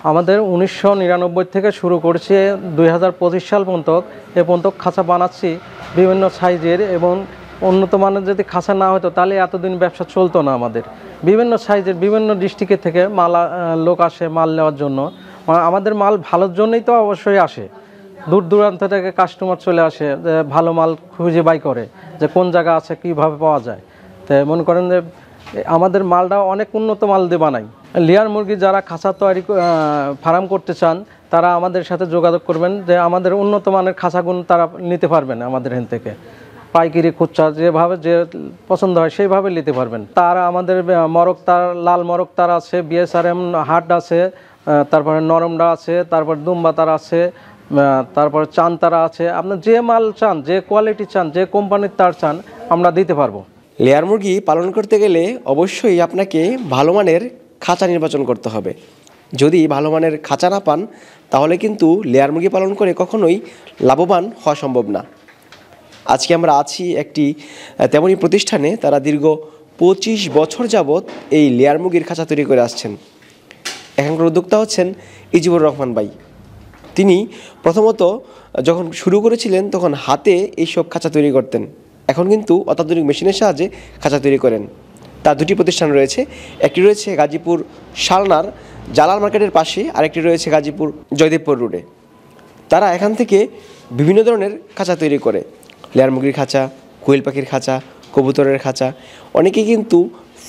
আমাদের 1999 থেকে শুরু করছে 2025 সাল পর্যন্ত এ পর্যন্ত খাঁচা বানাচ্ছি বিভিন্ন সাইজের, এবং উন্নত মানের যদি খাঁচা না হতো তাহলে এতদিন ব্যবসা চলতো না। আমাদের বিভিন্ন সাইজের বিভিন্ন ডিস্ট্রিক্টের থেকে লোক আসে মাল নেওয়ার জন্য। আমাদের মাল ভালোর জন্যই তো অবশ্যই আসে, দূর দূরান্ত থেকে কাস্টমার চলে আসে, যে ভালো মাল খুঁজে বাই করে যে কোন জায়গা আছে কীভাবে পাওয়া যায়। তো মনে করেন যে আমাদের মালটা অনেক উন্নত মাল দিয়ে বানাই। লেয়ার মুরগি যারা খাঁচা তৈরি ফার্ম করতে চান তারা আমাদের সাথে যোগাযোগ করবেন, যে আমাদের উন্নত মানের খাঁচাগুলো তারা নিতে পারবেন আমাদের এখান থেকে। পাইকারি খুচরা যেভাবে যে পছন্দ হয় সেইভাবে নিতে পারবেন। তার আমাদের মরক তার, লাল মরক তার আছে, বিএসআরএম হাট আছে, তারপরে নরমডা আছে, তারপর দুম্বা তার আছে, তারপরে চান তারা আছে। আপনার যে মাল চান, যে কোয়ালিটি চান, যে কোম্পানির তার চান, আমরা দিতে পারবো। লেয়ার মুরগি পালন করতে গেলে অবশ্যই আপনাকে ভালো মানের খাঁচা নির্বাচন করতে হবে। যদি ভালো মানের খাঁচা না পান তাহলে কিন্তু লেয়ার মুরগি পালন করে কখনোই লাভবান হওয়া সম্ভব না। আজকে আমরা আছি একটি তেমনই প্রতিষ্ঠানে, তারা দীর্ঘ 25 বছর যাবৎ এই লেয়ার মুরগির খাঁচা তৈরি করে আসছেন। এখানকার উদ্যোক্তা হচ্ছেন ইজিবুর রহমান ভাই। তিনি প্রথমত যখন শুরু করেছিলেন তখন হাতে এইসব খাঁচা তৈরি করতেন, এখন কিন্তু অত্যাধুনিক মেশিনের সাহায্যে খাঁচা তৈরি করেন। তার দুটি প্রতিষ্ঠান রয়েছে, একটি রয়েছে গাজীপুর শালনার জালাল মার্কেটের পাশে, আরেকটি রয়েছে গাজীপুর জয়দেবপুর রোডে। তারা এখান থেকে বিভিন্ন ধরনের খাঁচা তৈরি করে, লেয়ার মুরগির খাঁচা, কোয়েল পাখির খাঁচা, কবুতরের খাঁচা। অনেকেই কিন্তু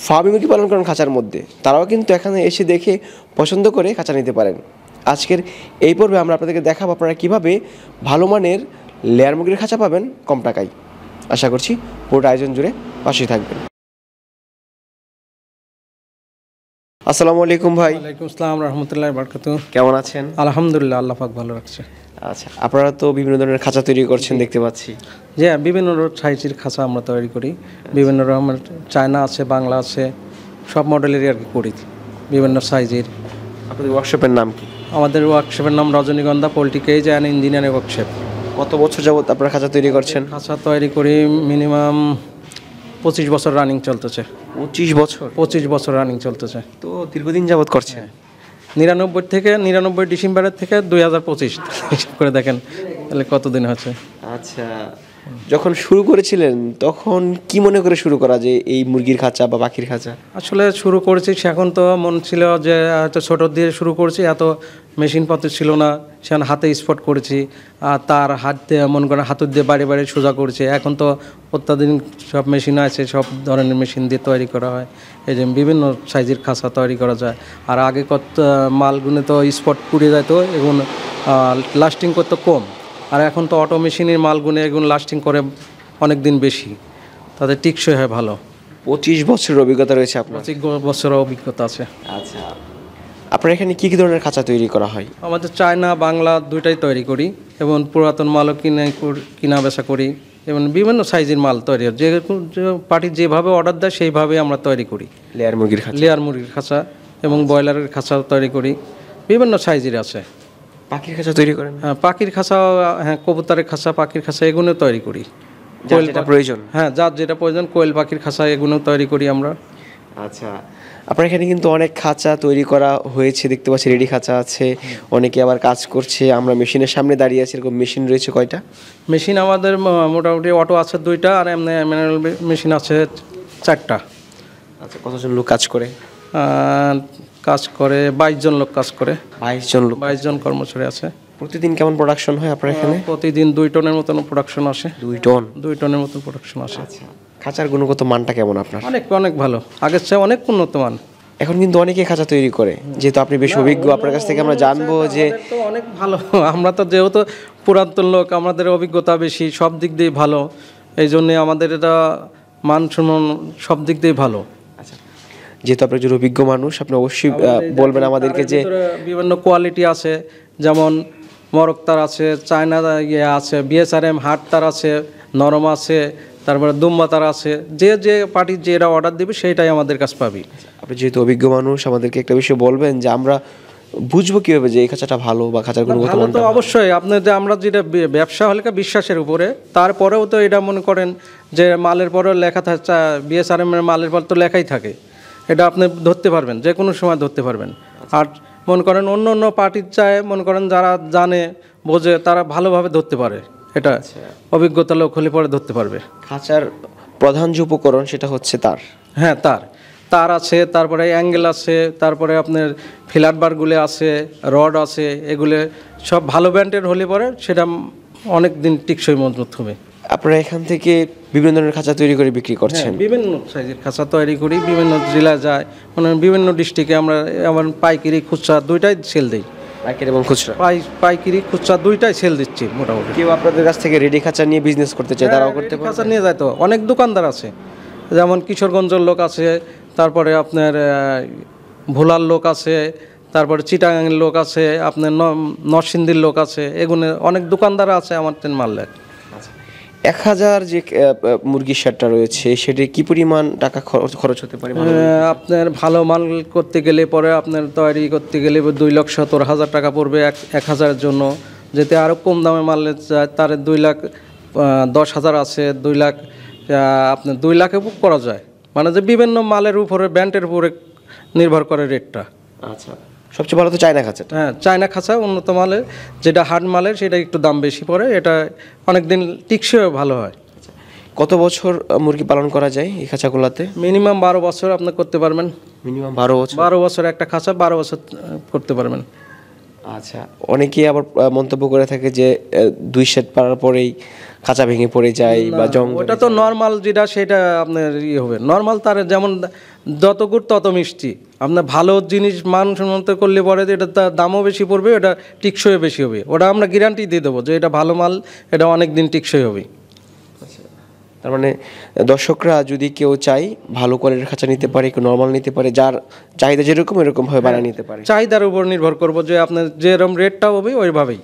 ফার্মি মুরগি পালন করেন খাঁচার মধ্যে, তারাও কিন্তু এখানে এসে দেখে পছন্দ করে খাঁচা নিতে পারেন। আজকের এই পর্বে আমরা আপনাদেরকে দেখাবো আপনারা কীভাবে ভালো মানের লেয়ার মুরগির খাঁচা পাবেন কম টাকায়। আশা করছি পুরোটা আয়োজন জুড়ে পাশেই থাকবেন। আসসালামু আলাইকুম ভাই। ওয়ালাইকুম আসসালাম রহমতুল্লাহি ওয়া বারাকাতুহু। কেমন আছেন? আলহামদুলিল্লাহ, আল্লাহ পাক ভালো রাখছে। আচ্ছা, আপনারা তো বিভিন্ন ধরনের খাঁচা তৈরি করছেন দেখতে পাচ্ছি। যে বিভিন্ন সাইজের খাঁচা আমরা তৈরি করি, বিভিন্ন রকমের চায়না আছে, বাংলা আছে, সব মডেলেরই আর কি করি, বিভিন্ন সাইজের। আপনাদের ওয়ার্কশপের নাম কি? আমাদের ওয়ার্কশপের নাম রজনীগন্ধা poultry cage and engineering workshop. কত বছর যাবত আপনারা খাঁচা তৈরি করছেন? খাঁচা তৈরি করি মিনিমাম 25 বছর রানিং চলতেছে। 25 বছর? 25 বছর রানিং চলতেছে, তো দীর্ঘদিন যাবত করছেন। 99 ডিসেম্বরের থেকে 2025 হিসাব করে দেখেন তাহলে কতদিন হচ্ছে। আচ্ছা, যখন শুরু করেছিলেন তখন কি মনে করে শুরু করা যে এই মুরগির খাঁচা বা পাখির খাঁচা? আসলে শুরু করেছি, এখন তো মন ছিল যে হয়তো ছোটোর দিয়ে শুরু করেছি, এত মেশিনপত্র ছিল না, সেখানে হাতে স্পট করেছি, আর তার হাত দিয়ে মনে করেন হাতুর দিয়ে বাড়ি বাড়ি সোজা করেছি। এখন তো অত্যাধুনিক সব মেশিন আছে, সব ধরনের মেশিন দিয়ে তৈরি করা হয়, এই যে বিভিন্ন সাইজের খাঁচা তৈরি করা যায়। আর আগে কত মালগুলো তো স্পট পুড়ে যেত, এগুলো লাস্টিং করতে কম, আর এখন তো অটো মেশিনের মালগুলো এগুলো লাস্টিং করে অনেক দিন বেশি, তাদের টিকসই হয় ভালো। 25 বছরের অভিজ্ঞতা রয়েছে আপনার? 25 বছরের অভিজ্ঞতা আছে। আচ্ছা, আপনার এখানে কী কী ধরনের খাঁচা তৈরি করা হয়? আমাদের চায়না বাংলা দুইটাই তৈরি করি, এবং পুরাতন মালও কিনা বেচা করি, এবং বিভিন্ন সাইজের মাল তৈরি হয়। যে পার্টি যেভাবে অর্ডার দেয় সেইভাবে আমরা তৈরি করি। লেয়ার মুরগির খাঁচা, লেয়ার মুরগির খাঁচা এবং ব্রয়লারের খাঁচাও তৈরি করি, বিভিন্ন সাইজের আছে। পাখির খাঁচা তৈরি করেন? হ্যাঁ, পাখির খাঁচা, হ্যাঁ, কবুতরের খাঁচা, পাখির খাঁচা এগুলো তৈরি করি। যেটা প্রয়োজন? হ্যাঁ, যার যেটা প্রয়োজন, কোয়েল পাখির খাঁচা এগুলো তৈরি করি আমরা। আচ্ছা, আপনার এখানে কিন্তু অনেক খাঁচা তৈরি করা হয়েছে দেখতে পাচ্ছি, রেডি খাঁচা আছে, অনেকে আবার কাজ করছে। আমরা মেশিনের সামনে দাঁড়িয়ে আছি, এরকম মেশিন রয়েছে কয়টা? মেশিন আমাদের মোটামুটি অটো আছে 2টা, আর এমনি ম্যানুয়াল মেশিন আছে 4টা। আচ্ছা, কতজন লোক কাজ করে? কাজ করে 22 জন লোক কাজ করে। 22 জন লোক, 22 জন কর্মচারী আছে। প্রতিদিন কেমন প্রোডাকশন হয় আপনার এখানে? প্রতিদিন 2 টনের মতন প্রোডাকশন আসে। 2 টন? 2 টনের মতন প্রোডাকশন আসে। আচ্ছা, খাঁচার গুণগত মানটা কেমন আপনার? অনেক অনেক ভালো, আগের চেয়ে অনেক উন্নত মান। এখন কিন্তু অনেকে খাঁচা তৈরি করে, যেহেতু আপনি বেশ অভিজ্ঞ, আপনার কাছ থেকে আমরা জানবো যে অনেক ভালো। আমরা তো যেহেতু পুরাতন লোক, আমাদের অভিজ্ঞতা বেশি, সব দিক দিয়ে ভালো, এই জন্যে আমাদের এটা মান সম্মান সব দিক দিয়ে ভালো। আচ্ছা, যেহেতু আপনি একজন অভিজ্ঞ মানুষ, আপনি অবশ্যই বলবেন আমাদেরকে যে বিভিন্ন কোয়ালিটি আছে, যেমন মরক তার আছে, চায়না আছে, বিএসআরএম হাট তার আছে, নরম আছে, তারপরে দুম্বা তার আছে। যে যে পার্টির যেটা অর্ডার দেবে সেইটাই আমাদের কাছে পাবি। আপনি যেহেতু অভিজ্ঞ মানুষ, আমাদেরকে একটা বিষয় বলবেন যে আমরা বুঝবো কীভাবে যে এই খাঁচাটা ভালো বা খাঁচার গুণগত মান? তো অবশ্যই আপনার যে আমরা যেটা ব্যবসা হলে বিশ্বাসের উপরে, তারপরেও তো এটা মনে করেন যে মালের পরেও লেখা থাকে, বিএসআরএম এর মালের পর তো লেখাই থাকে, এটা আপনি ধরতে পারবেন, যে কোনো সময় ধরতে পারবেন। আর মনে করেন অন্য অন্য পার্টির চায়, মনে করেন যারা জানে বোঝে তারা ভালোভাবে ধরতে পারে, এটা অভিজ্ঞতা লোক হলে পরে ধরতে পারবে। খাঁচার প্রধান যে উপকরণ সেটা হচ্ছে তার। হ্যাঁ, তার আছে, তারপরে অ্যাঙ্গেল আছে, তারপরে আপনার ফিলার বারগুলো আছে, রড আছে, এগুলো সব ভালো ব্র্যান্ডের হলে পরে সেটা অনেক দিন টিকসই মজবুত হবে। আপনারা এখান থেকে বিভিন্ন ধরনের খাঁচা তৈরি করে বিক্রি করছেন? বিভিন্ন সাইজের খাঁচা তৈরি করি, বিভিন্ন জেলায় যায়, মানে বিভিন্ন ডিস্ট্রিক্টে আমরা আমার পাইকারি খুচরা দুইটাই সেল দিই। পাইকারি এবং খুচরা? পাইকারি খুচরা দুইটাই সেল দিচ্ছি মোটামুটি। কেউ আপনাদের কাছ থেকে রেডি খাঁচা নিয়ে বিজনেস করতে চায়, তারাও করতে পারে? খাঁচা নিয়ে যায় তো অনেক দোকানদার আছে, যেমন কিশোরগঞ্জের লোক আছে, তারপরে আপনার ভোলার লোক আছে, তারপরে চিটাগাংয়ের লোক আছে, আপনার নরসিংদীর লোক আছে, এগুলো অনেক দোকানদার আছে আমার মাল নেয়। 1000 যে মুরগির শার্টটা রয়েছে সেটি কি পরিমাণ টাকা খরচ হতে পারে? আপনার ভালো মাল করতে গেলে পরে আপনার তৈরি করতে গেলে 2,70,000 টাকা পড়বে 1000-এর জন্য। যেতে আরও কম দামে মাল যায় তার 2,10,000 আছে, 2 লাখ, আপনার 2 লাখে বুক করা যায়। মানে যে বিভিন্ন মালের উপরে ব্র্যান্ডের উপরে নির্ভর করে রেটটা। আচ্ছা, সবচেয়ে ভালো তো চায়না খাঁচা। হ্যাঁ, চায়না খাঁচা উন্নত মালের, যেটা হার্ড মালের সেটা একটু দাম বেশি পড়ে, এটা অনেক দিন টিকসইও ভালো হয়। কত বছর মুরগি পালন করা যায় এই খাঁচাগুলোতে? মিনিমাম 12 বছর আপনি করতে পারবেন। মিনিমাম 12 বছর? 12 বছর একটা খাঁচা, 12 বছর করতে পারবেন। আচ্ছা, অনেকেই আবার মন্তব্য করে থাকে যে 2 সেট পারার পরেই খাঁচা ভেঙে পড়ে যায় বা জং। ওটা তো নর্মাল, যেটা সেটা আপনার হবে নর্মাল, তার যেমন যত গুড় তত মিষ্টি। আপনার ভালো জিনিস মানসম্মত করলে পরে এটা তার দামও বেশি পড়বে, এটা টিকসই বেশি হবে। ওটা আমরা গ্যারান্টি দিয়ে দেবো যে এটা ভালো মাল, এটা অনেক দিন টিকসই হবে। তার মানে দর্শকরা যদি কেউ চায় ভালো কোয়ালিটির খাঁচা নিতে পারে, কেউ নর্মাল নিতে পারে, যার চাহিদা যেরকম এরকমভাবে বানিয়ে নিতে পারে। চাহিদার উপর নির্ভর করবো যে আপনার যেরকম রেটটা হবে ওইভাবেই,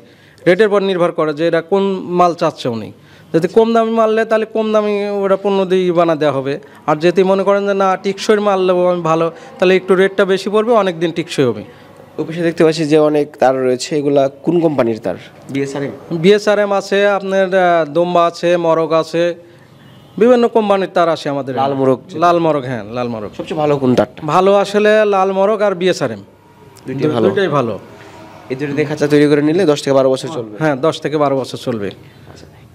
রেটের উপর নির্ভর করে যে এটা কোন মাল চাচ্ছে উনি। যদি কম দামি মাল নেয় তাহলে কম দামি ওটা পণ্য দিয়ে বানা দেওয়া হবে, আর যদি মনে করেন যে না টিকসইয়ের মাল নেবো আমি ভালো, তাহলে একটু রেটটা বেশি পড়বে, অনেক দিন টিকসই হবে। অফিসে দেখতে পাচ্ছি যে অনেক তার রয়েছে, এগুলা কোন কোম্পানির তার? বিএসআরএম আছে, আপনার দোম্বা আছে, মরক আছে, বিভিন্ন কোম্পানির তার আসে আমাদের। লাল মোরগ? লাল মরক, হ্যাঁ লাল মরক। সবচেয়ে ভালো কোন তারটা? ভালো আসলে লাল মরক আর বিএসআরএম, দুইটাই ভালো। এই দুটো দিয়ে খাঁচা তৈরি করে নিলে 10 থেকে 12 বছর চলবে? হ্যাঁ, 10 থেকে 12 বছর চলবে।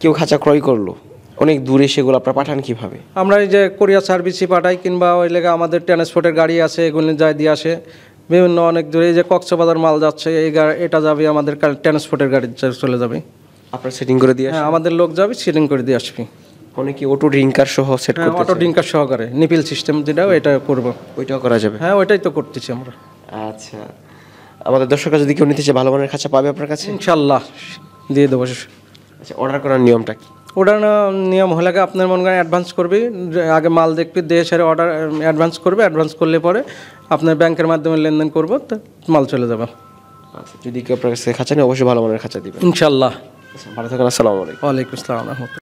কেউ খাঁচা ক্রয় করলো অনেক দূরে, সেগুলো আপনারা পাঠান কিভাবে? আমরা এই যে কোরিয়ার সার্ভিসই পাঠাই, কিংবা ওই লেগে আমাদের ট্রান্সপোর্টের গাড়ি আছে, এগুলো যায় দিয়ে আসে বিভিন্ন অনেক দূরে। এই যে কক্সবাজার মাল যাচ্ছে, এটা যাবে আমাদের ট্রান্সপোর্টের গাড়ি চলে যাবে। আপনারা সেটিং করে দিয়ে? হ্যাঁ, আমাদের লোক যাবে, সেটিং করে দিয়ে আসবে। অনেকে অটো ড্রিঙ্কার সহ সেট করতে? অটো ড্রিঙ্কার সহকারে নিপিল সিস্টেম যেটা, এটা করবো। ওইটাও করা যাবে? হ্যাঁ, ওইটাই তো করতেছি আমরা। আচ্ছা, আমাদের দর্শকরা যদি কেউ নিতে চায় ভালো মানের খাঁচা পাবে আপনার কাছে? ইনশাল্লাহ দিয়ে দেবো। আচ্ছা, অর্ডার করার নিয়মটা কি? অর্ডার নিয়ম হলে আপনার মনে করেন অ্যাডভান্স করবে, আগে মাল দেখবে, দিয়ে সেরে অর্ডার অ্যাডভান্স করবে। অ্যাডভান্স করলে পরে আপনার ব্যাংকের মাধ্যমে লেনদেন করবো, তো মাল চলে যাবে। আচ্ছা, যদি কেউ আপনার কাছে খাঁচা নেই অবশ্যই ভালো মানের খাঁচা দিবেন ইনশাল্লাহ। ভালো থাকেন, আসসালামু আলাইকুম। ওয়ালাইকুম আসসালাম।